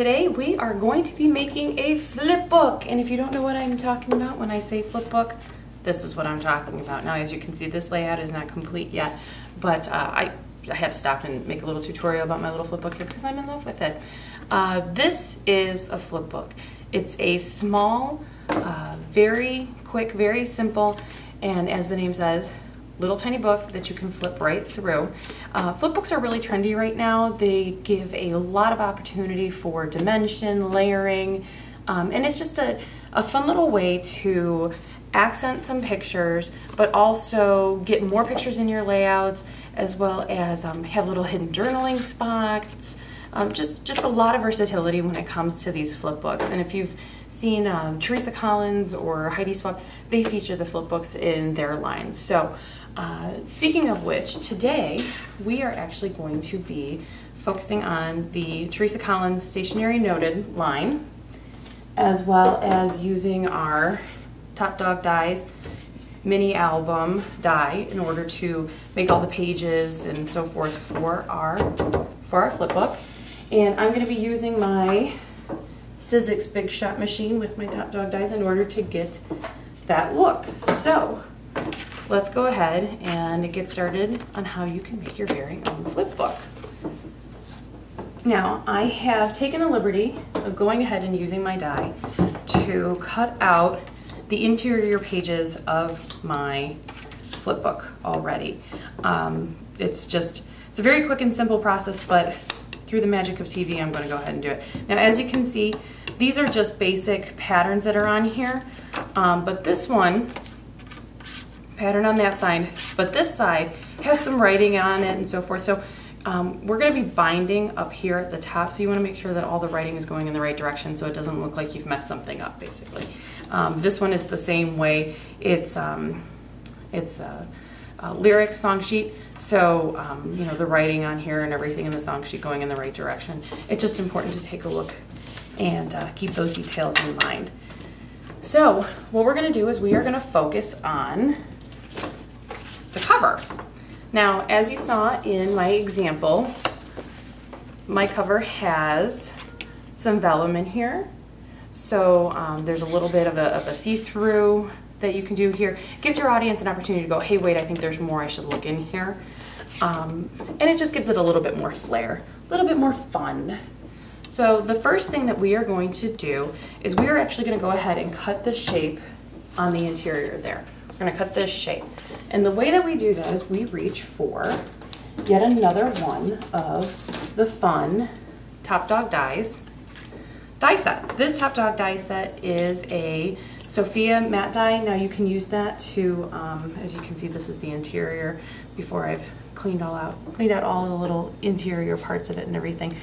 Today we are going to be making a flip book, and if you don't know what I'm talking about when I say flip book, this is what I'm talking about. Now, as you can see, this layout is not complete yet, but I had to stop and make a little tutorial about my little flip book here because I'm in love with it. This is a flip book. It's a small, very quick, very simple, and as the name says, little tiny book that you can flip right through. Flip books are really trendy right now. They give a lot of opportunity for dimension, layering, and it's just a fun little way to accent some pictures, but also get more pictures in your layouts, as well as have little hidden journaling spots. Just a lot of versatility when it comes to these flip books. And if you've seen Teresa Collins or Heidi Swapp, they feature the flip books in their lines. So speaking of which, today we are actually going to be focusing on the Teresa Collins Stationery Noted line, as well as using our Top Dog Dies mini album die in order to make all the pages and so forth for our flip book. And I'm going to be using my Sizzix Big Shot machine with my Top Dog Dies in order to get that look. So let's go ahead and get started on how you can make your very own flip book. Now, I have taken the liberty of going ahead and using my die to cut out the interior pages of my flip book already. It's a very quick and simple process, but through the magic of TV, I'm going to go ahead and do it. Now, as you can see, these are just basic patterns that are on here, but this one, pattern on that side, but this side has some writing on it and so forth. So we're going to be binding up here at the top, so you want to make sure that all the writing is going in the right direction so it doesn't look like you've messed something up, basically. This one is the same way. It's a lyrics song sheet, so you know, the writing on here and everything in the song sheet going in the right direction. It's just important to take a look and keep those details in mind. So what we're going to do is we are going to focus on the cover. Now, as you saw in my example, my cover has some vellum in here. So there's a little bit of a see-through that you can do here. It gives your audience an opportunity to go, hey, wait, I think there's more, I should look in here. And it just gives it a little bit more flair, a little bit more fun. So the first thing that we are going to do is we are actually going to go ahead and cut the shape on the interior there. We're going to cut this shape. And the way that we do that is we reach for yet another one of the fun Top Dog Dies die sets. This Top Dog die set is a Sophia matte die. Now you can use that to, as you can see, this is the interior before I've cleaned out all the little interior parts of it and everything.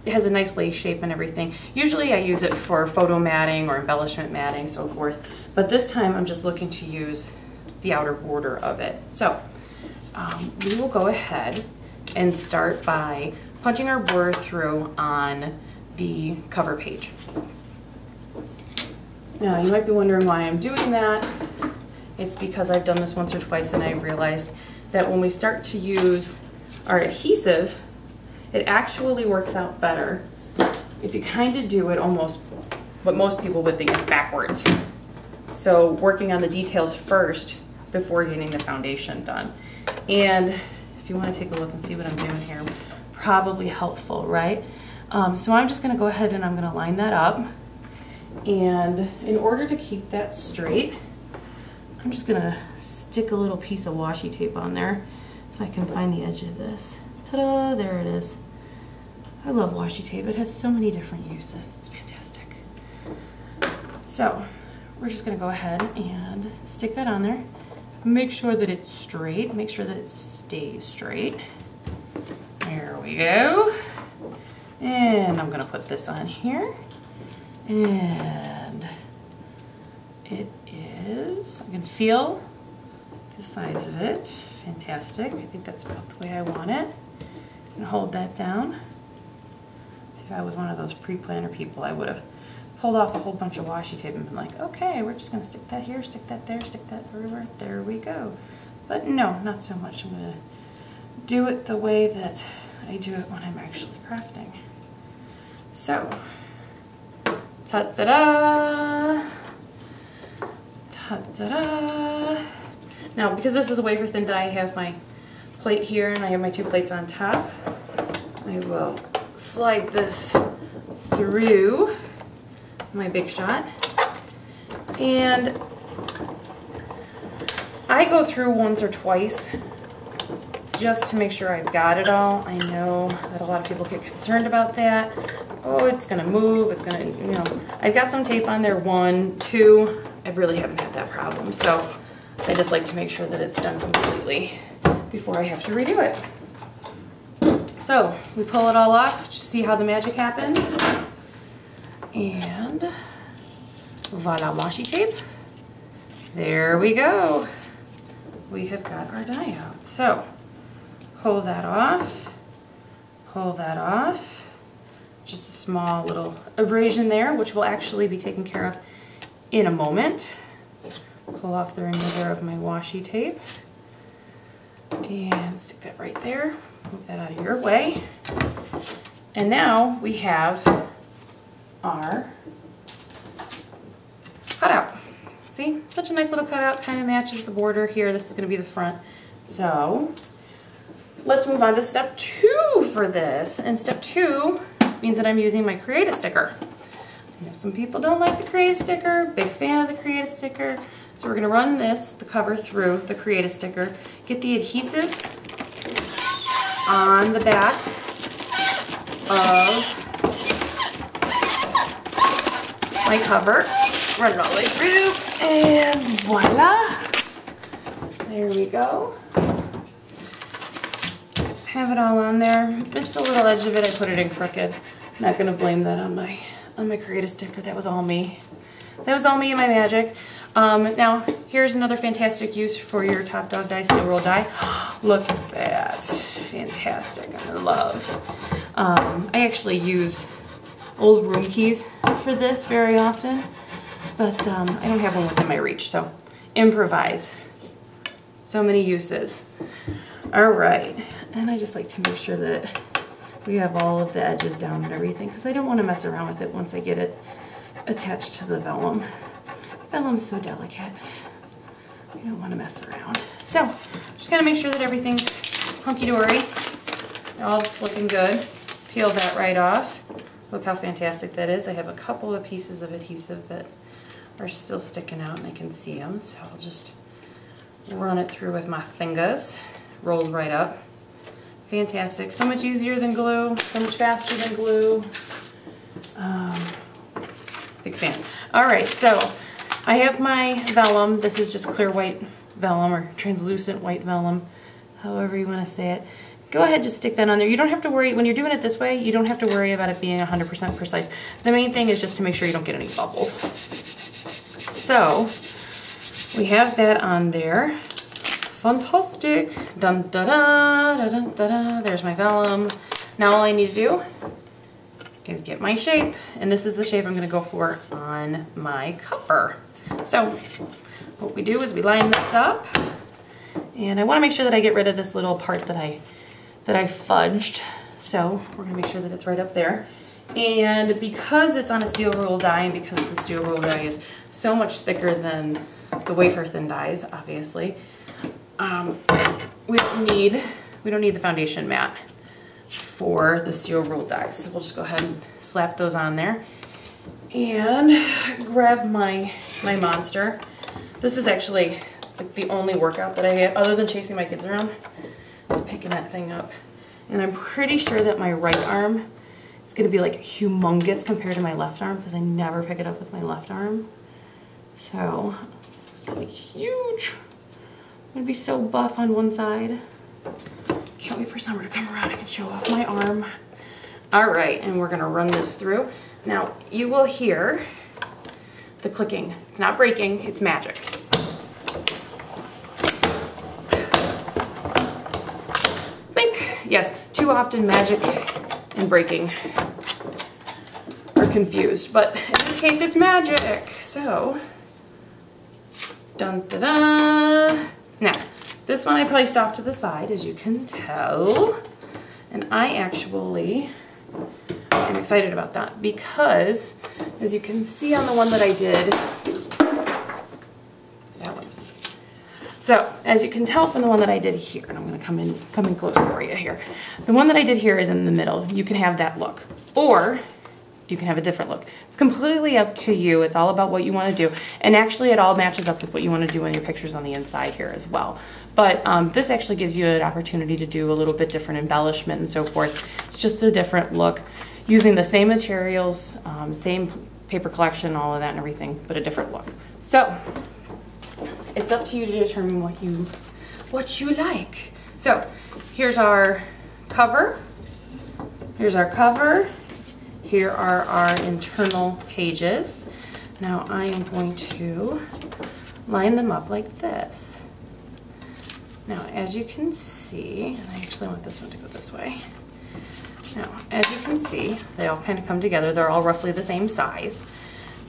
It has a nice lace shape and everything. Usually I use it for photo matting or embellishment matting, so forth. But this time I'm just looking to use the outer border of it. So we will go ahead and start by punching our border through on the cover page. Now, you might be wondering why I'm doing that. It's because I've done this once or twice and I've realized that when we start to use our adhesive, it actually works out better if you kind of do it almost what most people would think is backwards. So working on the details first before getting the foundation done. And if you want to take a look and see what I'm doing here, probably helpful, right? So I'm just going to go ahead and I'm going to line that up. And in order to keep that straight, I'm just going to stick a little piece of washi tape on there, if I can find the edge of this. Ta-da! There it is. I love washi tape. It has so many different uses. It's fantastic. So we're just going to go ahead and stick that on there. Make sure that it's straight. Make sure that it stays straight. There we go. And I'm going to put this on here. And it is, I can feel the size of it. Fantastic. I think that's about the way I want it. I'm going to hold that down. See, if I was one of those pre-planner people, I would have pulled off a whole bunch of washi tape and been like, okay, we're just going to stick that here, stick that there, stick that everywhere. There we go. But no, not so much. I'm going to do it the way that I do it when I'm actually crafting. So, ta-da-da! Ta-da-da! Now, because this is a wafer thin die, I have my plate here and I have my 2 plates on top. I will slide this through my Big Shot. And I go through once or twice just to make sure I've got it all. I know that a lot of people get concerned about that. Oh, it's gonna move, it's gonna, you know. I've got some tape on there, 1, 2. I really haven't had that problem. So I just like to make sure that it's done completely before I have to redo it. So we pull it all off, just see how the magic happens. And voila, washi tape. There we go. We have got our die out. So pull that off, pull that off. Just a small little abrasion there, which will actually be taken care of in a moment. Pull off the remainder of my washi tape and stick that right there. Move that out of your way. And now we have our cutout. See, such a nice little cutout, kind of matches the border here. This is going to be the front. So let's move on to step 2 for this. And step 2 means that I'm using my Create-A sticker. I know some people don't like the Create-A sticker, big fan of the Create-A sticker. So we're going to run the cover through the Create-A sticker, get the adhesive on the back of my cover, run it all the way through, and voila! There we go. Have it all on there. Missed a little edge of it, I put it in crooked. Not going to blame that on my Create-A sticker. That was all me. That was all me and my magic. Now, here's another fantastic use for your Top Dog die, steel roll die. Look at that. Fantastic. I love. I actually use old room keys for this very often, but I don't have one within my reach, so improvise. So many uses. All right. And I just like to make sure that we have all of the edges down and everything, because I don't want to mess around with it once I get it attached to the vellum. Vellum's so delicate. We don't want to mess around. So, just gotta make sure that everything's hunky-dory. All it's looking good. Peel that right off. Look how fantastic that is. I have a couple of pieces of adhesive that are still sticking out and I can see them. So I'll just run it through with my fingers. Rolled right up. Fantastic. So much easier than glue. So much faster than glue. Big fan. All right, so I have my vellum. This is just clear white vellum or translucent white vellum, however you want to say it. Go ahead, just stick that on there. You don't have to worry, when you're doing it this way, you don't have to worry about it being 100% precise. The main thing is just to make sure you don't get any bubbles. So, we have that on there. Fantastic. Dun da da da dun da da. There's my vellum. Now all I need to do is get my shape, and this is the shape I'm going to go for on my cover. So what we do is we line this up, and I want to make sure that I get rid of this little part that I fudged. So we're going to make sure that it's right up there. And because it's on a steel roll die, and because the steel roll die is so much thicker than the wafer thin dies, obviously, we don't need the foundation mat for the steel roll dies. So we'll just go ahead and slap those on there and grab my monster. This is actually like the only workout that I get other than chasing my kids around, is picking that thing up. And I'm pretty sure that my right arm is going to be like humongous compared to my left arm because I never pick it up with my left arm. So it's going to be huge. I'm going to be so buff on one side. Can't wait for summer to come around. I can show off my arm. All right, and we're gonna run this through. Now, you will hear the clicking. It's not breaking, it's magic. Think, yes, too often magic and breaking are confused, but in this case, it's magic. So, dun da da. Now, this one I placed off to the side, as you can tell. And I actually am excited about that because, as you can see on the one that I did, that one's. So, as you can tell from the one that I did here, and I'm going to come in close for you here. The one that I did here is in the middle. You can have that look, or you can have a different look. It's completely up to you. It's all about what you want to do. And actually it all matches up with what you want to do in your pictures on the inside here as well. But this actually gives you an opportunity to do a little bit different embellishment and so forth. It's just a different look using the same materials, same paper collection, all of that and everything, but a different look. So it's up to you to determine what you like. So here's our cover. Here's our cover. Here are our internal pages. Now I am going to line them up like this. Now, as you can see, and I actually want this one to go this way. Now, as you can see, they all kind of come together. They're all roughly the same size.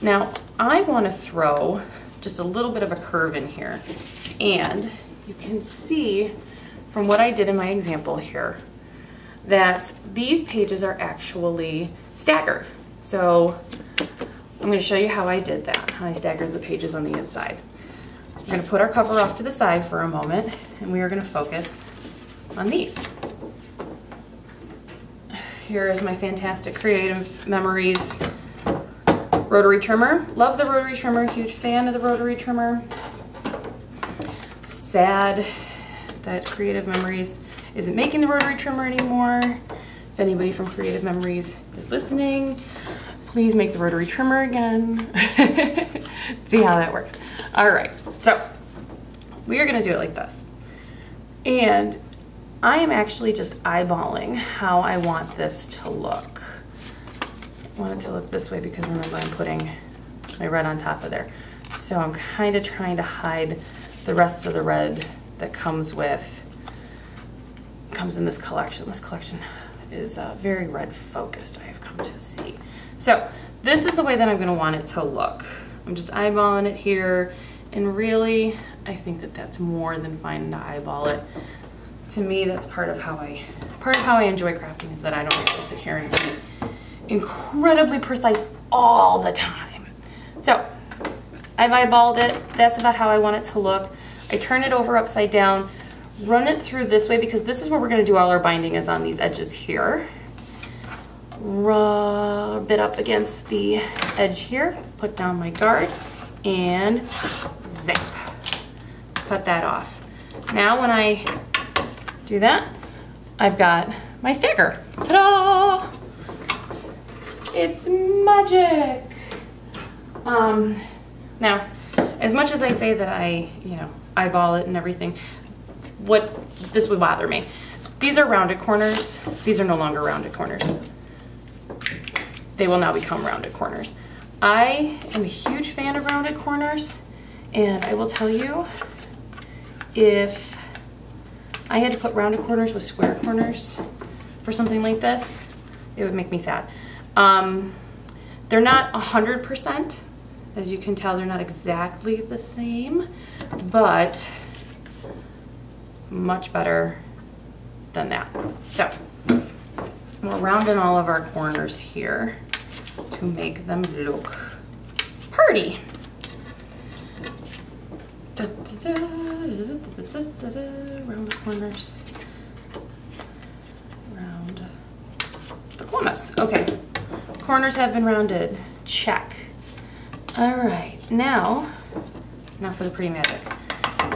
Now, I want to throw just a little bit of a curve in here. And you can see from what I did in my example here that these pages are actually staggered. So I'm going to show you how I did that, how I staggered the pages on the inside. We're going to put our cover off to the side for a moment, and we are going to focus on these. Here is my fantastic Creative Memories rotary trimmer. Love the rotary trimmer, huge fan of the rotary trimmer. Sad that Creative Memories isn't making the rotary trimmer anymore. If anybody from Creative Memories is listening, please make the rotary trimmer again. See how that works. All right, so we are gonna do it like this. And I am actually just eyeballing how I want this to look. I want it to look this way because remember I'm putting my red on top of there. So I'm kind of trying to hide the rest of the red that comes in this collection. This collection is very red focused, I have come to see. So this is the way that I'm going to want it to look. I'm just eyeballing it here, and really I think that that's more than fine to eyeball it. To me, that's part of how I enjoy crafting, is that I don't have to sit here and be incredibly precise all the time. So I've eyeballed it. That's about how I want it to look. I turn it over upside down, run it through this way because this is where we're going to do all our binding, is on these edges here. Rub it up against the edge here, put down my guard, and zip. Cut that off. Now when I do that, I've got my stagger. Ta-da! It's magic! Now, as much as I say that I, eyeball it and everything, this would bother me. These are rounded corners. These are no longer rounded corners. They will now become rounded corners. I am a huge fan of rounded corners, and I will tell you, if I had to put rounded corners with square corners for something like this, it would make me sad. They're not 100%. As you can tell, they're not exactly the same, but much better than that. So we're rounding all of our corners here to make them look pretty. Round the corners. Round the corners. Okay, corners have been rounded. Check. All right, now for the pretty magic.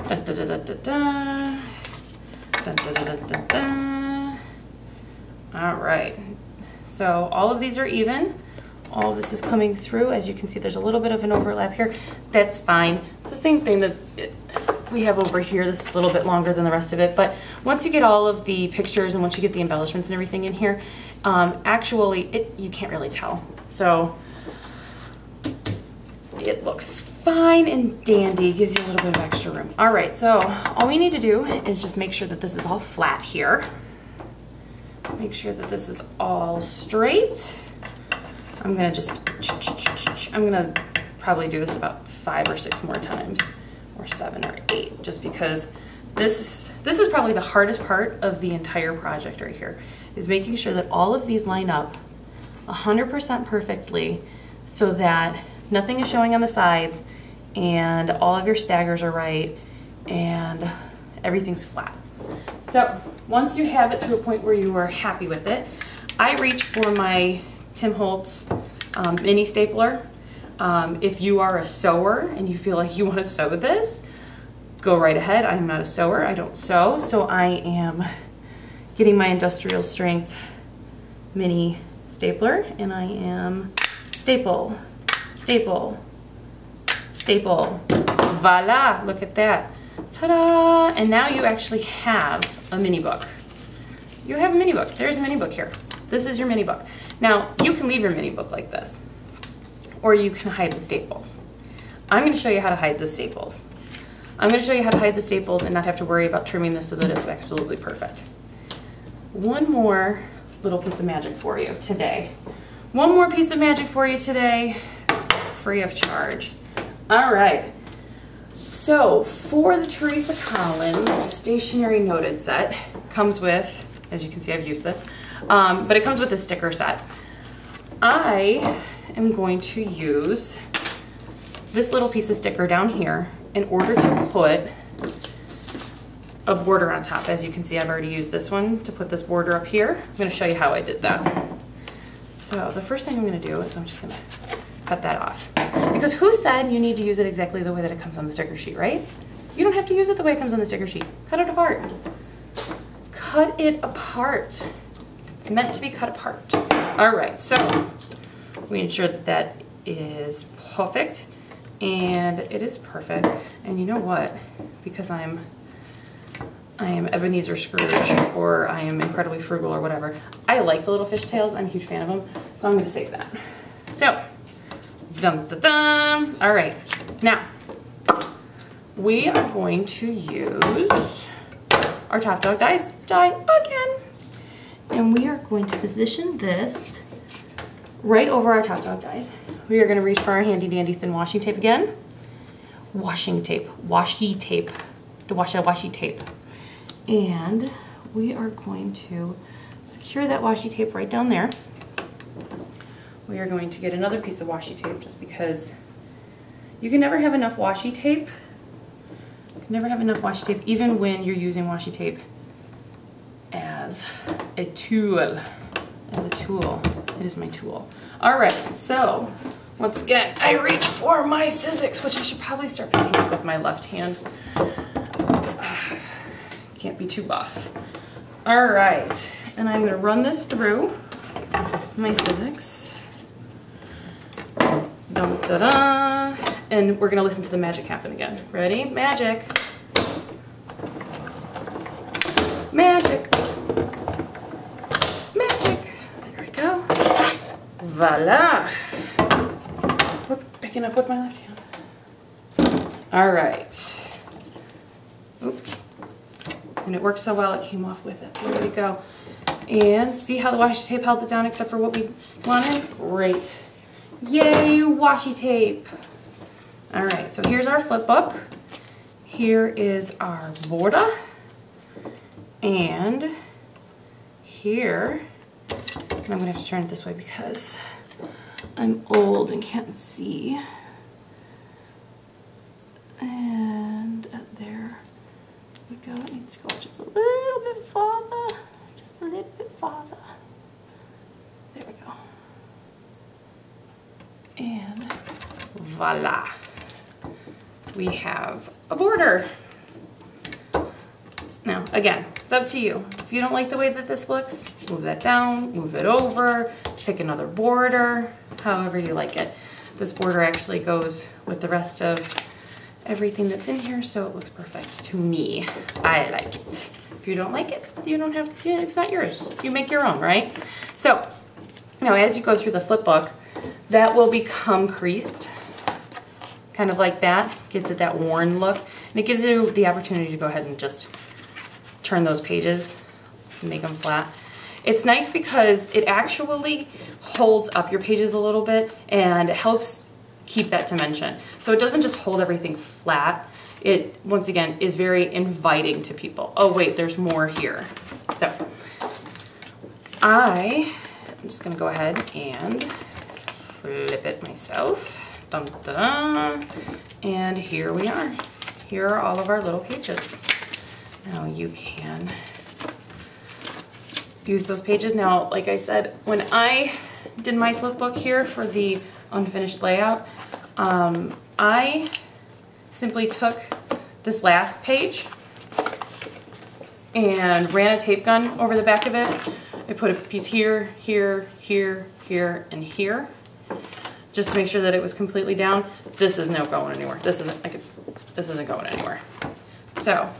Da, da, da, da, da, da. Da, da, da, da, da, da. All right, so all of these are even. All of this is coming through. As you can see, there's a little bit of an overlap here. That's fine. It's the same thing that we have over here. This is a little bit longer than the rest of it, but once you get all of the pictures and once you get the embellishments and everything in here, actually, you can't really tell. So it looks fine and dandy, gives you a little bit of extra room. All right, so all we need to do is just make sure that this is all flat here. Make sure that this is all straight. I'm gonna probably do this about 5 or 6 more times, or 7 or 8, just because this is probably the hardest part of the entire project right here, is making sure that all of these line up 100% perfectly so that nothing is showing on the sides and all of your staggers are right and everything's flat. So once you have it to a point where you are happy with it, I reach for my Tim Holtz mini stapler. If you are a sewer and you feel like you want to sew this, go right ahead. I am not a sewer, I don't sew, so I am getting my industrial strength mini stapler and I am staple, staple, staple. Voila, look at that. Ta-da! And now you actually have a mini book. You have a mini book. There's a mini book here. This is your mini book. Now, you can leave your mini book like this, or you can hide the staples. I'm going to show you how to hide the staples. I'm going to show you how to hide the staples and not have to worry about trimming this so that it's absolutely perfect. One more little piece of magic for you today. One more piece of magic for you today, free of charge. All right. So for the Teresa Collins stationery noted set, comes with, as you can see, I've used this, but it comes with a sticker set. I am going to use this little piece of sticker down here in order to put a border on top. As you can see, I've already used this one to put this border up here. I'm going to show you how I did that. So the first thing I'm going to do is I'm just going to cut that off. Because who said you need to use it exactly the way that it comes on the sticker sheet, right? You don't have to use it the way it comes on the sticker sheet. Cut it apart. Cut it apart. It's meant to be cut apart. All right, so we ensure that that is perfect, and it is perfect. And you know what? Because I am Ebenezer Scrooge, or I am incredibly frugal, or whatever. I like the little fishtails. I'm a huge fan of them, so I'm going to save that. So, dum da dum. All right, now we are going to use our Top Dog die again, and we are going to position this right over our Top Dog dies. We are going to reach for our handy dandy thin washi tape again. Washi tape, the washi tape. And we are going to secure that washi tape right down there. We are going to get another piece of washi tape just because you can never have enough washi tape. You can never have enough washi tape, even when you're using washi tape as a tool. It is my tool. All right, so once again, I reach for my scissors, which I should probably start picking up with my left hand. Can't be too buff. All right, and I'm gonna run this through my scissors. Dum da da. And we're gonna listen to the magic happen again. Ready? Magic. Magic. Magic. There we go. Voila. Look, picking up with my left hand. All right. Oops. And it worked so well it came off with it. There we go. And see how the washi tape held it down except for what we wanted? Great. Yay, washi tape. All right, so here's our flip book. Here is our border. And here, and I'm gonna have to turn it this way because I'm old and can't see. And there we go. It needs to go just a little bit farther. Just a little bit farther. There we go. And voila. We have a border. Now, again, it's up to you. If you don't like the way that this looks, move that down, move it over, pick another border, however you like it. This border actually goes with the rest of everything that's in here, so it looks perfect to me. I like it. If you don't like it, you don't have, it's not yours. You make your own, right? So, now as you go through the flip book, that will become creased, kind of like that. Gives it that worn look, and it gives you the opportunity to go ahead and just turn those pages and make them flat. It's nice because it actually holds up your pages a little bit and helps keep that dimension. So it doesn't just hold everything flat. It, once again, is very inviting to people. Oh wait, there's more here. So I'm just gonna go ahead and flip it myself. Dun, dun, dun. And here we are. Here are all of our little pages. Now you can use those pages. Now, like I said, when I did my flip book here for the unfinished layout, I simply took this last page and ran a tape gun over the back of it. I put a piece here, here, here, here, and here, just to make sure that it was completely down. This is not going anywhere. This isn't going anywhere. So,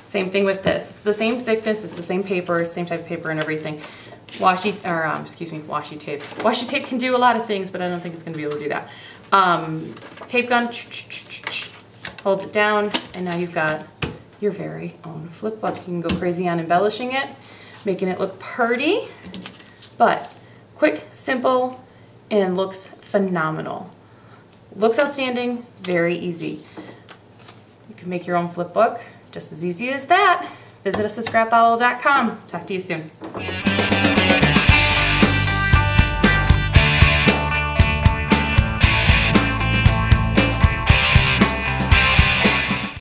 same thing with this. It's the same thickness, it's the same paper, same type of paper and everything. Washi tape. Washi tape can do a lot of things, but I don't think it's gonna be able to do that. Tape gun, hold it down, and now you've got your very own flip book. You can go crazy on embellishing it, making it look pretty, but quick, simple, and looks phenomenal. Looks outstanding, very easy. You can make your own flip book just as easy as that. Visit us at scrapbook.com. Talk to you soon.